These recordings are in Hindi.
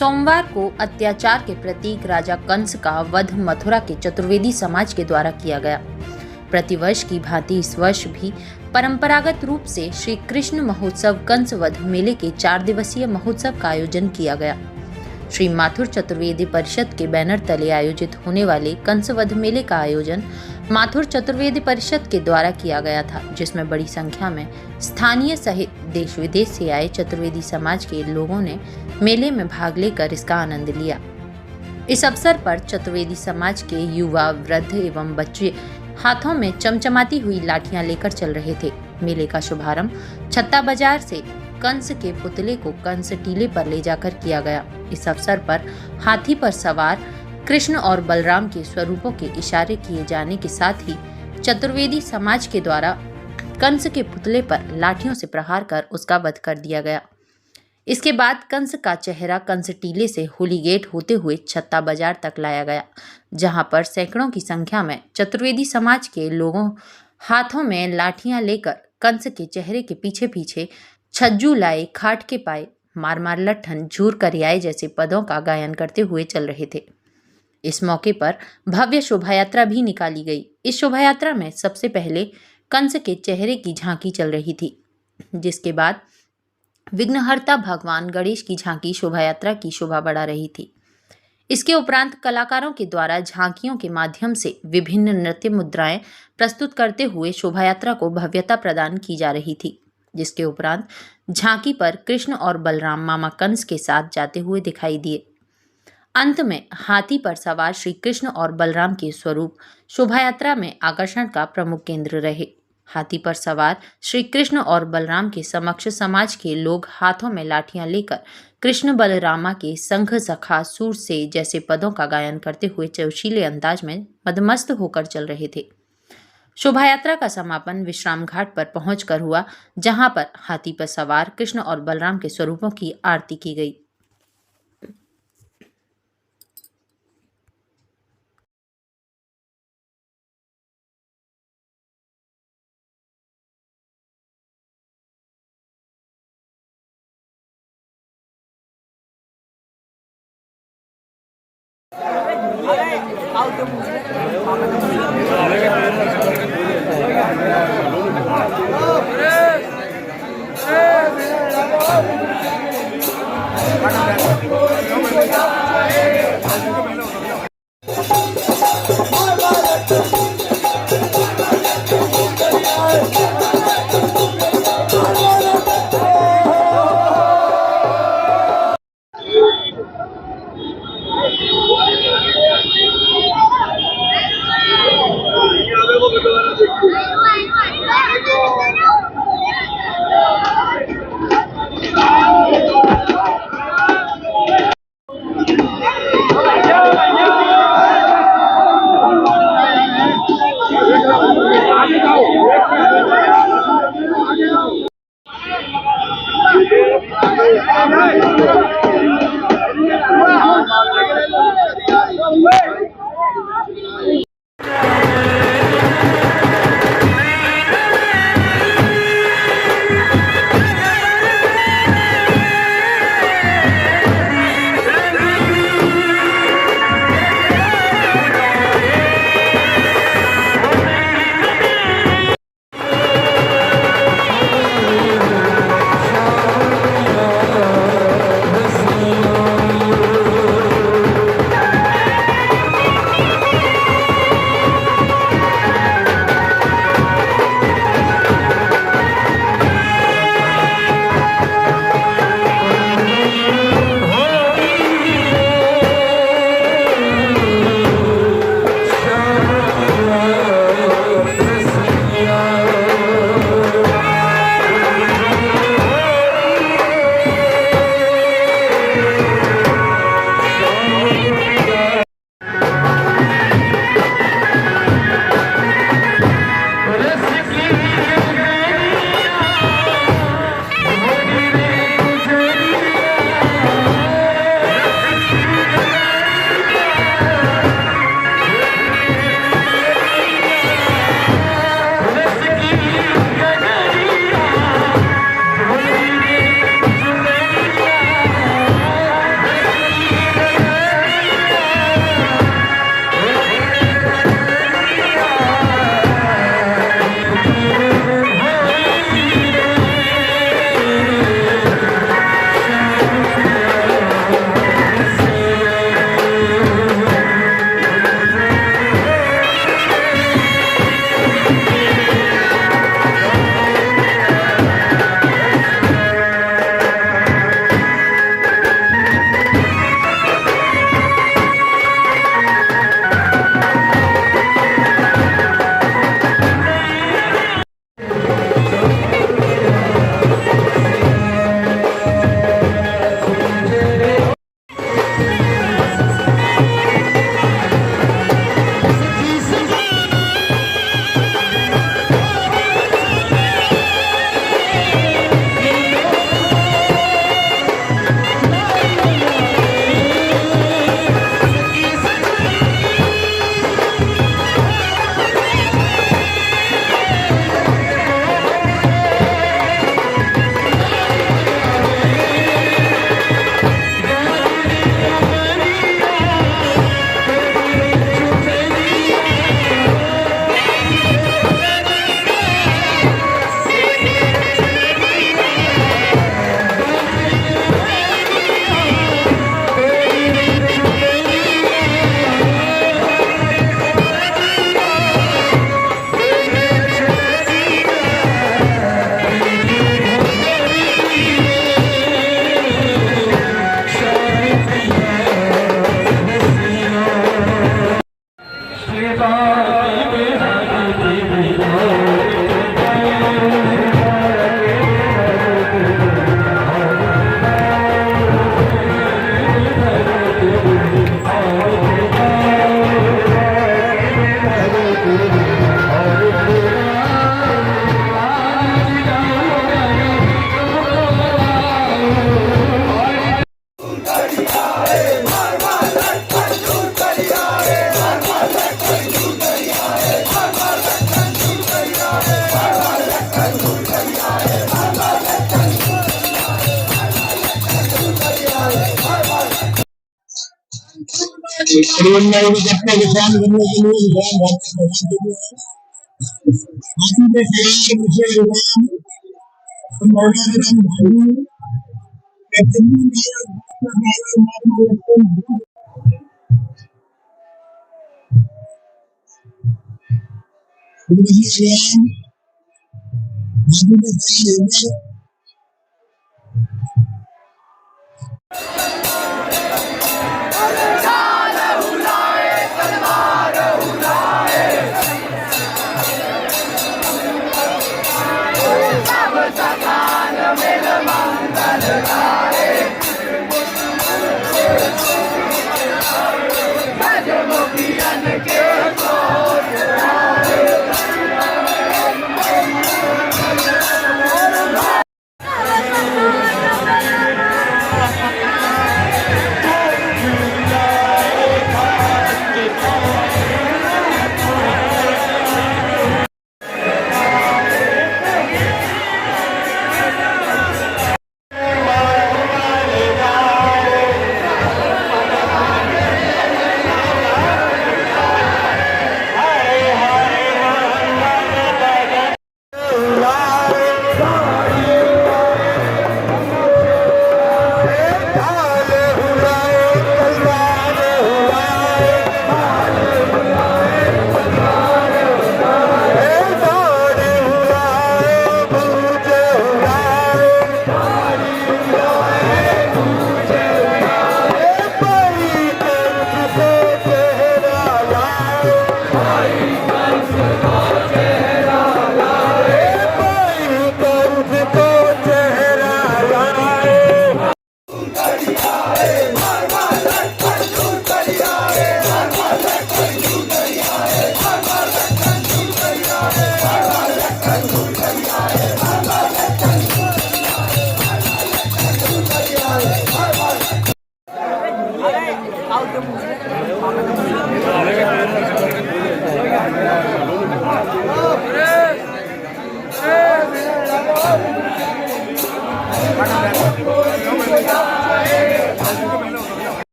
सोमवार को अत्याचार के प्रतीक राजा कंस का वध मथुरा के चतुर्वेदी समाज के द्वारा किया गया। प्रतिवर्ष की भांति इस वर्ष भी परंपरागत रूप से श्री कृष्ण महोत्सव कंस वध मेले के 4 दिवसीय महोत्सव का आयोजन किया गया। श्री माथुर चतुर्वेदी परिषद के बैनर तले आयोजित होने वाले कंस वध मेले का आयोजन माथुर चतुर्वेदी परिषद के द्वारा किया गया था, जिसमें बड़ी संख्या में स्थानीय सहित देश विदेश से आए चतुर्वेदी समाज के लोगों ने मेले में भाग लेकर इसका आनंद लिया। इस अवसर पर चतुर्वेदी समाज के युवा, वृद्ध एवं बच्चे हाथों में चमचमाती हुई लाठियां लेकर चल रहे थे। मेले का शुभारंभ छत्ता बाजार से कंस के पुतले को कंस टीले पर ले जाकर किया गया। इस अवसर पर हाथी पर सवार कृष्ण और बलराम के स्वरूपों के इशारे किए जाने के साथ ही चतुर्वेदी समाज के द्वारा कंस के पुतले पर लाठियों से प्रहार कर उसका वध कर दिया गया। इसके बाद कंस का चेहरा कंस टीले से होली गेट होते हुए छत्ता बाजार तक लाया गया, जहां पर सैकड़ों की संख्या में चतुर्वेदी समाज के लोगों हाथों में लाठियां लेकर कंस के चेहरे के पीछे पीछे छज्जू लाए, खाट के पाए, मार मार लट्ठन, झूर करियाए जैसे पदों का गायन करते हुए चल रहे थे। इस मौके पर भव्य शोभा यात्रा भी निकाली गई। इस शोभा यात्रा में सबसे पहले कंस के चेहरे की झांकी चल रही थी, जिसके बाद विघ्नहर्ता भगवान गणेश की झांकी शोभा यात्रा की शोभा बढ़ा रही थी। इसके उपरांत कलाकारों के द्वारा झांकियों के माध्यम से विभिन्न नृत्य मुद्राएं प्रस्तुत करते हुए शोभा यात्रा को भव्यता प्रदान की जा रही थी, जिसके उपरांत झांकी पर कृष्ण और बलराम मामा कंस के साथ जाते हुए दिखाई दिए। अंत में हाथी पर सवार श्री कृष्ण और बलराम के स्वरूप शोभा यात्रा में आकर्षण का प्रमुख केंद्र रहे। हाथी पर सवार श्री कृष्ण और बलराम के समक्ष समाज के लोग हाथों में लाठियां लेकर कृष्ण बलरामा के संघ सखा सूर से जैसे पदों का गायन करते हुए जोशीले अंदाज में मदमस्त होकर चल रहे थे। शोभा यात्रा का समापन विश्राम घाट पर पहुंचकर हुआ, जहां पर हाथी पर सवार कृष्ण और बलराम के स्वरूपों की आरती की गई।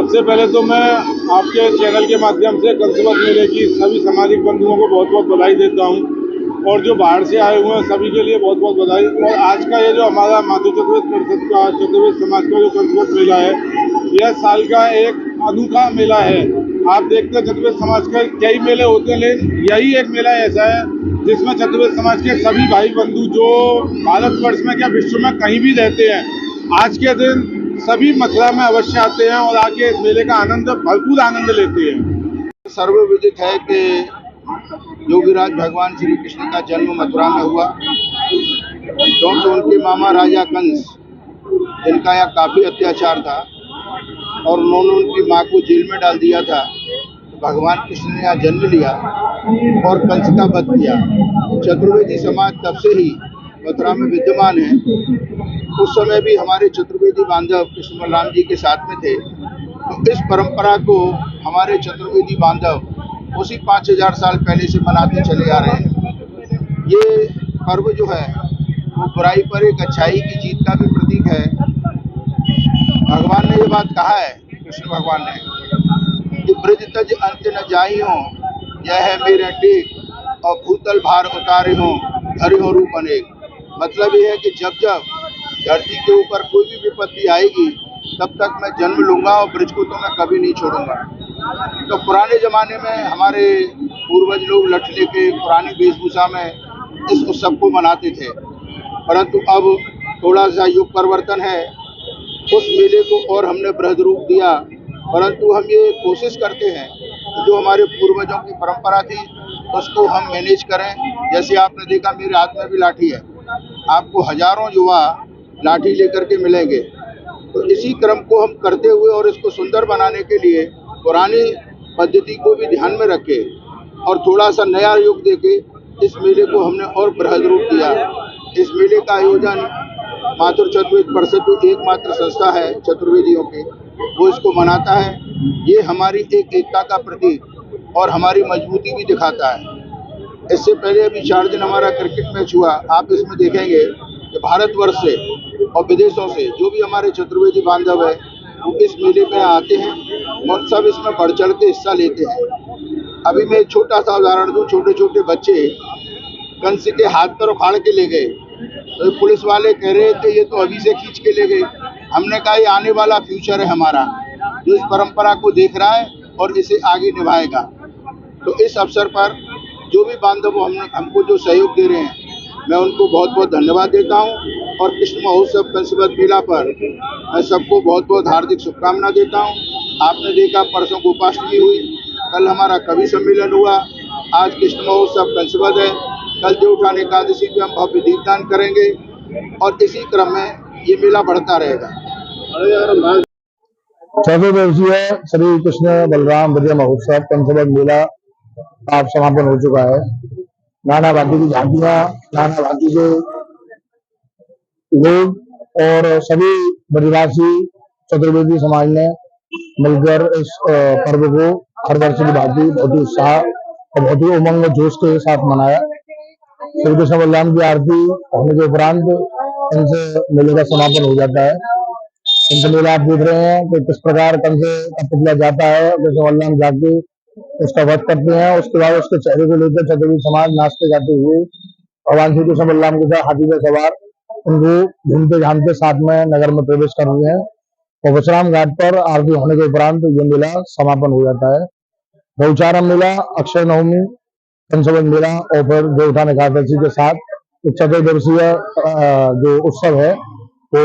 सबसे पहले तो मैं आपके चैनल के माध्यम से कंसवत मेले की सभी सामाजिक बंधुओं को बहुत बहुत बधाई देता हूं और जो बाहर से आए हुए हैं सभी के लिए बहुत बहुत बधाई। और आज का ये जो हमारा माधव चतुर्वेद परिषद का चतुर्वेद समाज का जो कंसवत मेला है, यह साल का एक अनूठा मेला है। आप देखते हैं चतुर्वेद समाज के कई मेले होते हैं, लेकिन यही एक मेला ऐसा है जिसमें चतुर्वेद समाज के सभी भाई बंधु जो भारतवर्ष में क्या विश्व में कहीं भी रहते हैं, आज के दिन सभी मथुरा में अवश्य आते हैं और आके इस मेले का आनंद भरपूर आनंद लेते हैं। सर्वविदित है कि योगीराज भगवान श्री कृष्ण का जन्म मथुरा में हुआ, क्योंकि उनके मामा राजा कंस, जिनका यहाँ काफी अत्याचार था और उन्होंने उनकी माँ को जेल में डाल दिया था, तो भगवान कृष्ण ने यहाँ जन्म लिया और कंस का वध किया। चतुर्वेदी समाज तब से ही मथुरा में विद्यमान है। उस समय भी हमारे चतुर्वेदी बांधव कृष्ण बलराम जी के साथ में थे, तो इस परंपरा को हमारे चतुर्वेदी बांधव उसी 5000 साल पहले से मनाते चले आ रहे हैं। ये पर्व जो है वो बुराई पर एक अच्छाई की जीत का भी प्रतीक है। भगवान ने ये बात कहा है, कृष्ण भगवान ने, कि ब्रज तज अंत न जाई हो, यह है मेरे टेक, और भूतल भार उतारे हो, धरे हो रूप अनेक। मतलब ये है कि जब जब धरती के ऊपर कोई भी विपत्ति आएगी तब तक मैं जन्म लूंगा और ब्रज को तो मैं कभी नहीं छोड़ूंगा। तो पुराने जमाने में हमारे पूर्वज लोग लठ लेके पुरानी वेशभूषा में इस उत्सव को मनाते थे, परंतु अब थोड़ा सा युग परिवर्तन है। उस मेले को और हमने बृहद रूप दिया, परंतु हम ये कोशिश करते हैं कि जो हमारे पूर्वजों की परंपरा थी उसको हम मैनेज करें। जैसे आपने देखा मेरे हाथ में भी लाठी है, आपको हजारों युवा लाठी लेकर के मिलेंगे। तो इसी क्रम को हम करते हुए और इसको सुंदर बनाने के लिए पुरानी पद्धति को भी ध्यान में रखे और थोड़ा सा नया युग देके इस मेले को हमने और बृहद रूप दिया। इस मेले का आयोजन माथुर चतुर्वेद परिषद जो एकमात्र संस्था है चतुर्वेदियों की, वो इसको मनाता है। ये हमारी एकता का प्रतीक और हमारी मजबूती भी दिखाता है। इससे पहले अभी 4 दिन हमारा क्रिकेट मैच हुआ। आप इसमें देखेंगे कि भारतवर्ष से और विदेशों से जो भी हमारे चतुर्वेदी बांधव है वो इस मेले में आते हैं और सब इसमें बढ़ चढ़ के हिस्सा लेते हैं। अभी मैं एक छोटा सा उदाहरण दूं, छोटे छोटे बच्चे कंस के हाथ पर उखाड़ के ले गए, तो पुलिस वाले कह रहे थे ये तो अभी से खींच के ले गए। हमने कहा ये आने वाला फ्यूचर है हमारा, जो इस परंपरा को देख रहा है और इसे आगे निभाएगा। तो इस अवसर पर जो भी बांधव हमको जो सहयोग दे रहे हैं, मैं उनको बहुत बहुत धन्यवाद देता हूं। और कृष्ण महोत्सव कंसवद मेला पर मैं सबको बहुत बहुत हार्दिक शुभकामना देता हूं। आपने देखा परसों गोपाष्टमी हुई, कल हमारा कवि सम्मेलन हुआ, आज कृष्ण महोत्सव कंसवद है, कल देवउठान एकादशी पे हम भव्य दीपदान करेंगे और इसी क्रम में ये मेला बढ़ता रहेगा। 14 दिवसीय श्री कृष्ण बलराम विजय महोत्सव कंसवद मेला आप समापन हो चुका है। नाना भांति की झांकियां, नाना भांति के लोग और सभी ब्रजवासी चतुर्वेदी समाज ने मिलकर इस पर्व को हर वर्ष की भांति बहुत ही उत्साह और बहुत ही उमंग और जोश के साथ मनाया। श्री कृष्ण बलराम की आरती होने के उपरांत इनसे मेले का समापन हो जाता है। इनसे मेला आप देख रहे हैं कि किस प्रकार कंस का पुतला जाता है, कृष्ण बलराम जाके उसका वध करते हैं। उसके बाद उसके चेहरे को लेकर चतुर्वेदी समाज नाचते गाते हुए भगवान श्री कृष्ण बलराम के साथ हाथी पर सवार उनको घूमते घामते साथ में नगर में प्रवेश कर रहे हैं और विश्राम घाट पर आरती होने के उपरांत ये मेला समापन हो जाता है। गौचारम मेला, अक्षय नवमी, कंसवद मेला और फिर देवउठान एकादशी के साथ 14 दिवसीय जो उत्सव है वो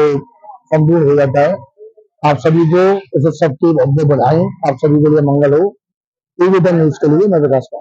संपूर्ण हो जाता है। आप सभी को इस उत्सव की बहुत बहुत बधाई। आप सभी के लिए मंगल हो। टीवी न्यूज के लिए मैं विकास कर